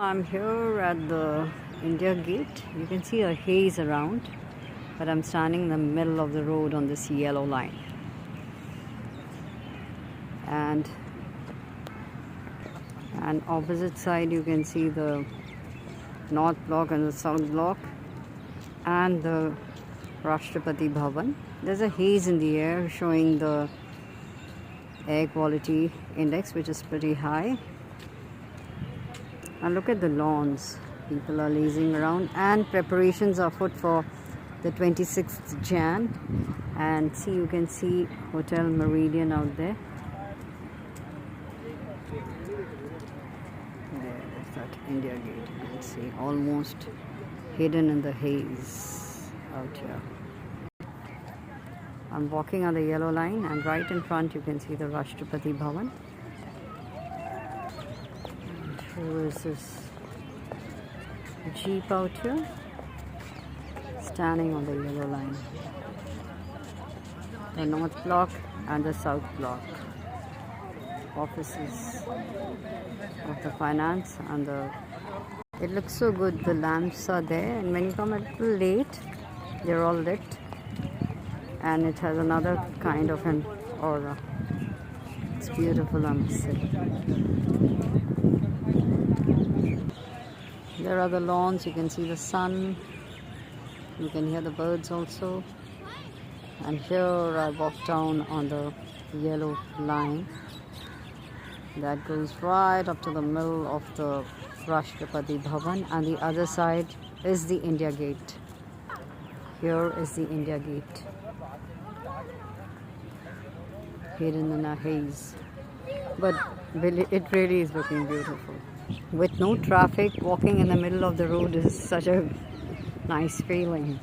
I'm here at the India Gate. You can see a haze around, but I'm standing in the middle of the road on this yellow line. And opposite side you can see the North Block and the South Block and the Rashtrapati Bhavan. There's a haze in the air showing the air quality index, which is pretty high. And look at the lawns. People are lazing around and preparations are afoot for the 26th Jan. And see, you can see Hotel Meridian out there. There's that India Gate. You can see almost hidden in the haze out here. I'm walking on the yellow line, and right in front you can see the Rashtrapati Bhavan. There is this jeep out here standing on the yellow line. The North Block and the South Block. Offices of the finance and it looks so good. The lamps are there, and when you come a little late, they're all lit. And it has another kind of an aura. It's beautiful, I must say. There are the lawns, you can see the sun, you can hear the birds also. And here I walk down on the yellow line that goes right up to the middle of the Rashtrapati Bhavan, and the other side is the India Gate. Here is the India Gate, hidden in a haze, but it really is looking beautiful. With no traffic, walking in the middle of the road is such a nice feeling.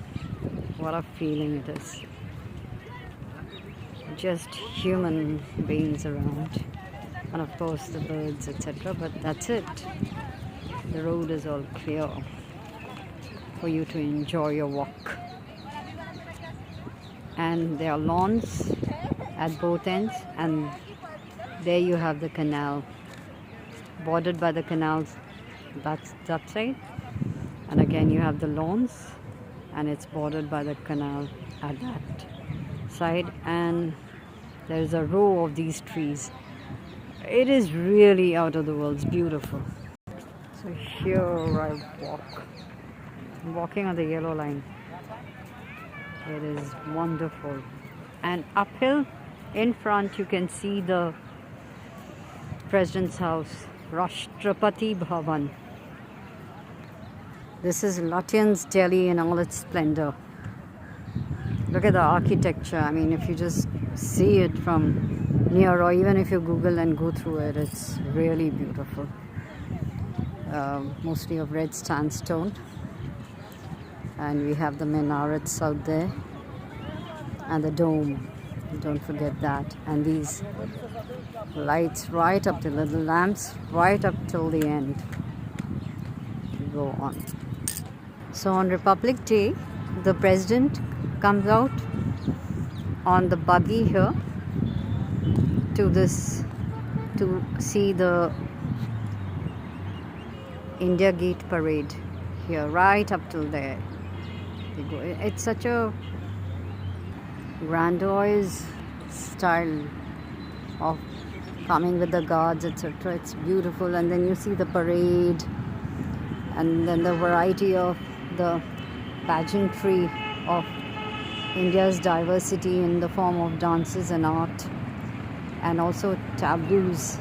What a feeling it is. Just human beings around, and of course the birds, etc. But that's it. The road is all clear for you to enjoy your walk. And there are lawns at both ends, and there you have the canal, bordered by the canals. That's that side, and again you have the lawns, and it's bordered by the canal at that side, and there's a row of these trees. It is really out of the world. It's beautiful. So here I walk. I'm walking on the yellow line. It is wonderful. And uphill in front you can see the President's house, Rashtrapati Bhavan. This is Lutyens, Delhi in all its splendor. Look at the architecture. I mean, if you just see it from near, or even if you Google and go through it, it's really beautiful. Mostly of red sandstone. And we have the minarets out there. And the dome. Don't forget that. And these lights right up to little lamps right up till the end. Go on. So on Republic Day, the president comes out on the buggy here to see the India Gate parade here right up till there. It's such a grandiose style of coming with the guards, etc. It's beautiful. And then you see the parade, and then the variety of the pageantry of India's diversity in the form of dances and art, and also tableaus.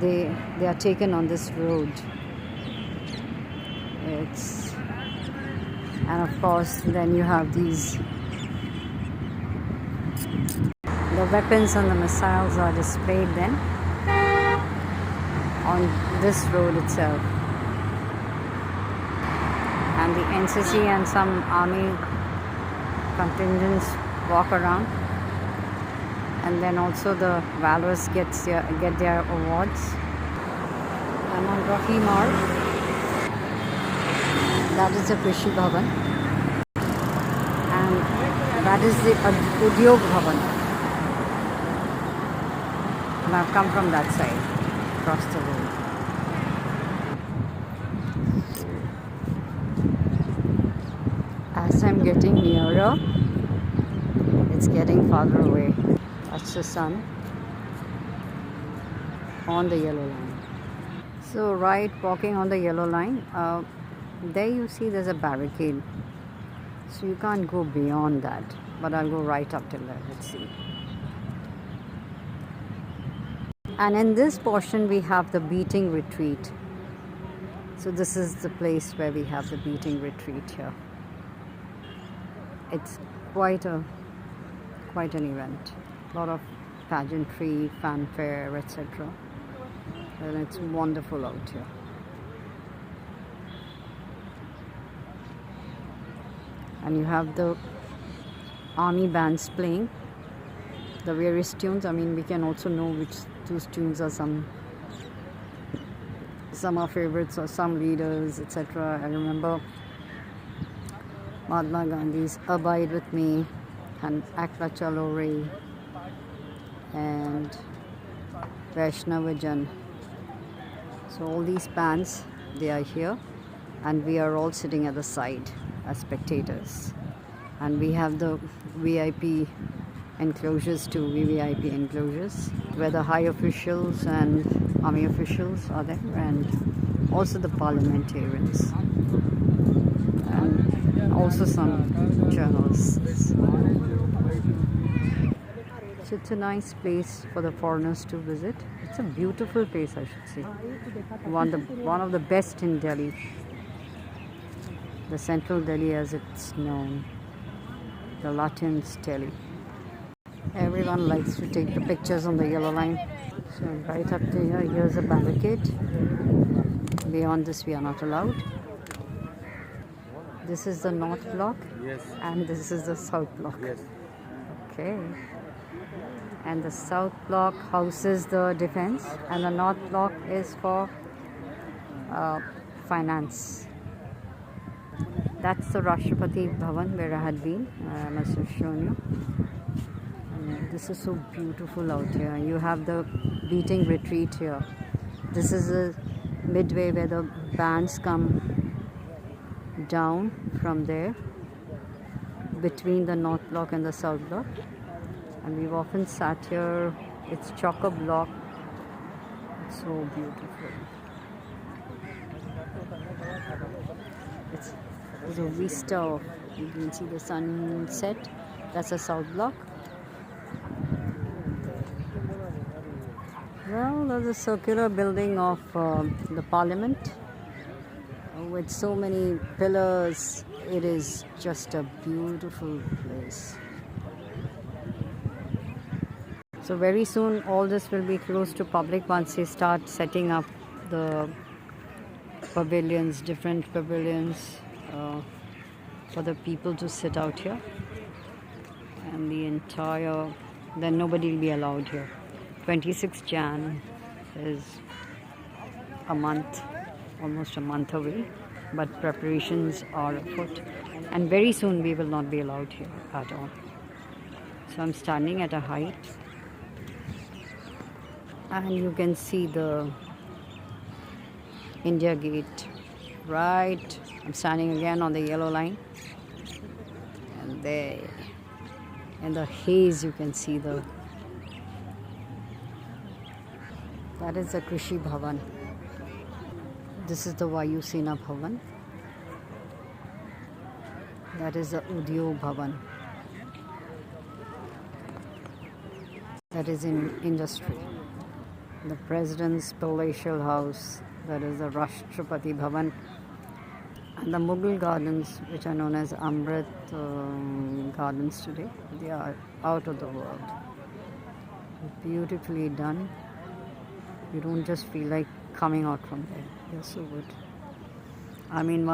They are taken on this road. And of course then you have the weapons and the missiles are displayed then on this road itself. And the NCC and some army contingents walk around, and then also the valorous get their awards. I'm on Rocky Marg. That is the Krishi Bhavan, and that is the Udyog Bhavan. And I've come from that side, across the road. I'm getting nearer, it's getting farther away. That's the sun on the yellow line. So right, walking on the yellow line, there you see there's a barricade. So you can't go beyond that. But I'll go right up till there. Let's see. And in this portion we have the beating retreat. So this is the place where we have the beating retreat here. It's quite an event. A lot of pageantry, fanfare, etc. And it's wonderful out here. And you have the army bands playing the various tunes. I mean, we can also know which those tunes are some are favorites or some leaders, etc. I remember Mahatma Gandhi's Abide With Me and Akla Chalo Re and Vaishnavajan. So all these bands, they are here, and we are all sitting at the side as spectators. And we have the VIP enclosures too, VVIP enclosures, where the high officials and army officials are there, and also the parliamentarians, and also some journalists. So it's a nice place for the foreigners to visit. It's a beautiful place, I should say. One of the best in Delhi. The central Delhi as it's known. The Latins Delhi. Everyone likes to take the pictures on the yellow line. So right up to here, here's a barricade. Beyond this we are not allowed. This is the north block. Yes. And this is the south block. Yes. Okay. And the south block houses the defense, and the north block is for finance. That's the Rashtrapati Bhavan where I had been. I must have shown you. And this is so beautiful out here. You have the beating retreat here. This is a midway where the bands come down from there between the north block and the south block. And we've often sat here. It's chock-a-block. It's so beautiful. There's a vista of, you can see the sunset. That's a south block. Well, there's a circular building of the parliament with so many pillars. It is just a beautiful place. So very soon all this will be closed to public once they start setting up the pavilions, different pavilions for the people to sit out here. And the entire, then nobody will be allowed here. 26 Jan is a month, almost a month away, but preparations are afoot. And very soon we will not be allowed here at all. So I'm standing at a height. And you can see the India Gate. Right, I'm standing again on the yellow line. And there, in the haze, you can see that is the Krishi Bhavan. This is the Vayu Sena Bhavan. That is the Udyog Bhavan. That is in industry. The President's Palatial House, that is the Rashtrapati Bhavan, and the Mughal gardens, which are known as Amrit gardens today, they are out of the world. Beautifully done. You don't just feel like coming out from there. They're so good. I mean,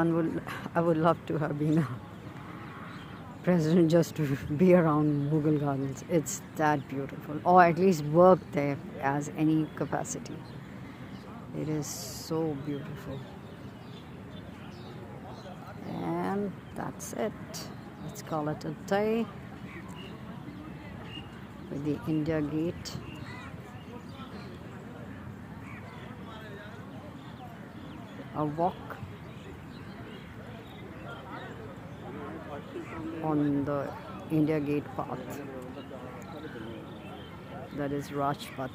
I would love to have been a president just to be around Mughal gardens. It's that beautiful, or at least work there as any capacity. It is so beautiful. And that's it. Let's call it a day with the India Gate. A walk. on the India Gate path. That is Raj Path.